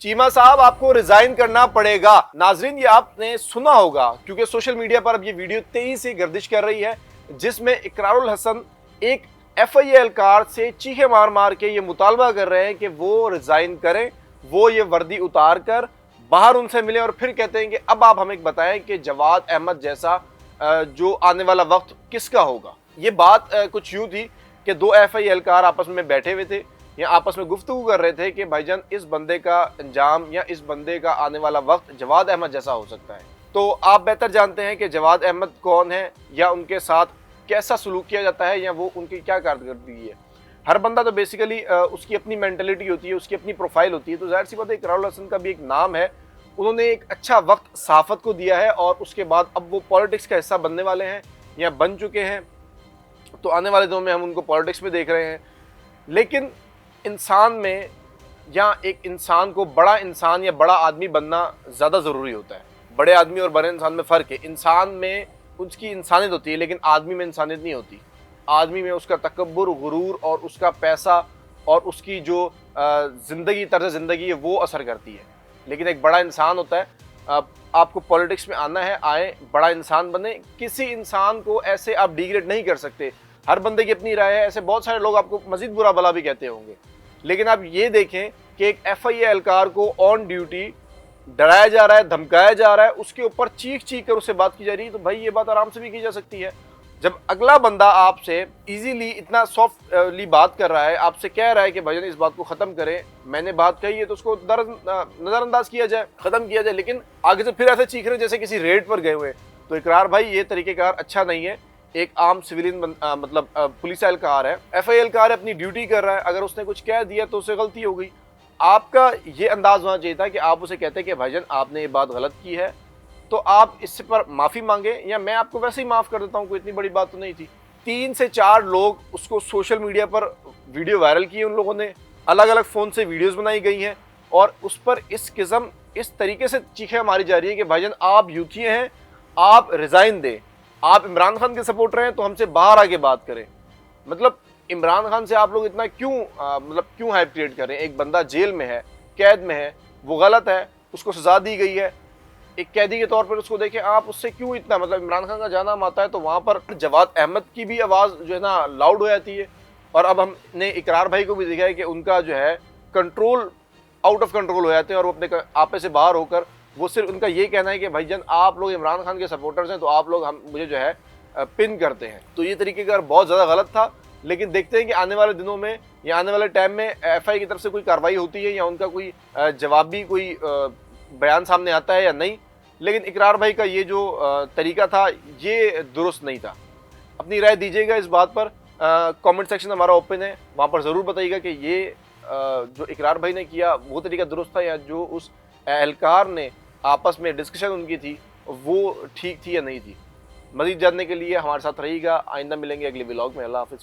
चीमा साहब आपको रिजाइन करना पड़ेगा। नाजरीन, ये आपने सुना होगा क्योंकि सोशल मीडिया पर अब ये वीडियो तेजी से गर्दिश कर रही है, जिसमें इकरारुल हसन एक एफआई एहलकार से चीखे मार मार के ये मुतालबा कर रहे हैं कि वो रिजाइन करें, वो ये वर्दी उतार कर बाहर उनसे मिले और फिर कहते हैं कि अब आप हमें बताएं कि जवाद अहमद जैसा जो आने वाला वक्त किसका होगा। ये बात कुछ यूं थी कि दो एफआई एहलकार आपस में बैठे हुए थे या आपस में गुफ्तगू कर रहे थे कि भाईजान इस बंदे का अंजाम या इस बंदे का आने वाला वक्त जवाद अहमद जैसा हो सकता है। तो आप बेहतर जानते हैं कि जवाद अहमद कौन है या उनके साथ कैसा सलूक किया जाता है या वो उनकी क्या कारकर्दगी है। हर बंदा तो बेसिकली उसकी अपनी मेंटलिटी होती है, उसकी अपनी प्रोफाइल होती है। तो जाहिर सी बात है इकरारुल हसन का भी एक नाम है, उन्होंने एक अच्छा वक्त सहाफत को दिया है और उसके बाद अब वो पॉलिटिक्स का हिस्सा बनने वाले हैं या बन चुके हैं। तो आने वाले दिनों में हम उनको पॉलिटिक्स में देख रहे हैं। लेकिन इंसान में या एक इंसान को बड़ा इंसान या बड़ा आदमी बनना ज़्यादा ज़रूरी होता है। बड़े आदमी और बड़े इंसान में फ़र्क है। इंसान में उसकी इंसानियत होती है लेकिन आदमी में इंसानियत नहीं होती। आदमी में उसका तकब्बुर, गुरूर और उसका पैसा और उसकी जो ज़िंदगी, तर्ज ज़िंदगी है वो असर करती है। लेकिन एक बड़ा इंसान होता है। आपको पॉलिटिक्स में आना है, आए, बड़ा इंसान बने। किसी इंसान को ऐसे आप डिग्रेड नहीं कर सकते। हर बंदे की अपनी राय है। ऐसे बहुत सारे लोग आपको मजीद बुरा भला भी कहते होंगे। लेकिन आप ये देखें कि एक एफआई एहलकार को ऑन ड्यूटी डराया जा रहा है, धमकाया जा रहा है, उसके ऊपर चीख चीख कर उससे बात की जा रही है। तो भाई ये बात आराम से भी की जा सकती है। जब अगला बंदा आपसे इजीली इतना सॉफ्टली बात कर रहा है, आपसे कह रहा है कि भाईजान इस बात को ख़त्म करें, मैंने बात कही है तो उसको नज़रअंदाज किया जाए, ख़त्म किया जाए। लेकिन आगे से फिर ऐसे चीख रहे जैसे किसी रेड पर गए हुए। तो इकरार भाई ये तरीक़ेकार अच्छा नहीं है। एक आम सिविलियन मतलब पुलिस एहलकार है, एफआई एहलकार है, अपनी ड्यूटी कर रहा है। अगर उसने कुछ कह दिया तो उससे गलती हो गई। आपका ये अंदाज होना चाहिए था कि आप उसे कहते कि भाईजान आपने ये बात गलत की है तो आप इससे पर माफ़ी मांगे या मैं आपको वैसे ही माफ़ कर देता हूँ, कोई इतनी बड़ी बात तो नहीं थी। 3 से 4 लोग उसको सोशल मीडिया पर वीडियो वायरल किए, उन लोगों ने अलग अलग फ़ोन से वीडियोस बनाई गई हैं और उस पर इस किस्म इस तरीके से चीखें मारी जा रही है कि भाईजान आप यूथी हैं, आप रिज़ाइन दें। आप इमरान खान के सपोर्टर हैं तो हमसे बाहर आके बात करें। मतलब इमरान खान से आप लोग इतना क्यों हाइप क्रिएट कर रहे हैं। एक बंदा जेल में है, कैद में है, वो गलत है, उसको सजा दी गई है, एक कैदी के तौर पर उसको देखें। आप उससे क्यों इतना, मतलब इमरान खान का जाना आता है तो वहाँ पर जवाद अहमद की भी आवाज़ जो है ना लाउड हो जाती है। और अब हमने इकरार भाई को भी देखा है कि उनका जो है कंट्रोल आउट ऑफ कंट्रोल हो जाते हैं और वो अपने आपे से बाहर होकर वो सिर्फ उनका ये कहना है कि भाईजान आप लोग इमरान खान के सपोर्टर्स हैं तो आप लोग मुझे जो है पिन करते हैं। तो ये तरीक़ेकार बहुत ज़्यादा गलत था। लेकिन देखते हैं कि आने वाले दिनों में या आने वाले टाइम में एफआई की तरफ से कोई कार्रवाई होती है या उनका कोई जवाबी कोई बयान सामने आता है या नहीं। लेकिन इकरार भाई का ये जो तरीका था ये दुरुस्त नहीं था। अपनी राय दीजिएगा इस बात पर। कमेंट सेक्शन हमारा ओपन है, वहाँ पर ज़रूर बताइएगा कि ये जो इकरार भाई ने किया वो तरीका दुरुस्त था या जो उस एहलकार ने आपस में डिस्कशन उनकी थी वो ठीक थी या नहीं थी। मज़ीद जानने के लिए हमारे साथ रहिएगा। आइंदा मिलेंगे अगले व्लॉग में। अल्लाह हाफ़िज़।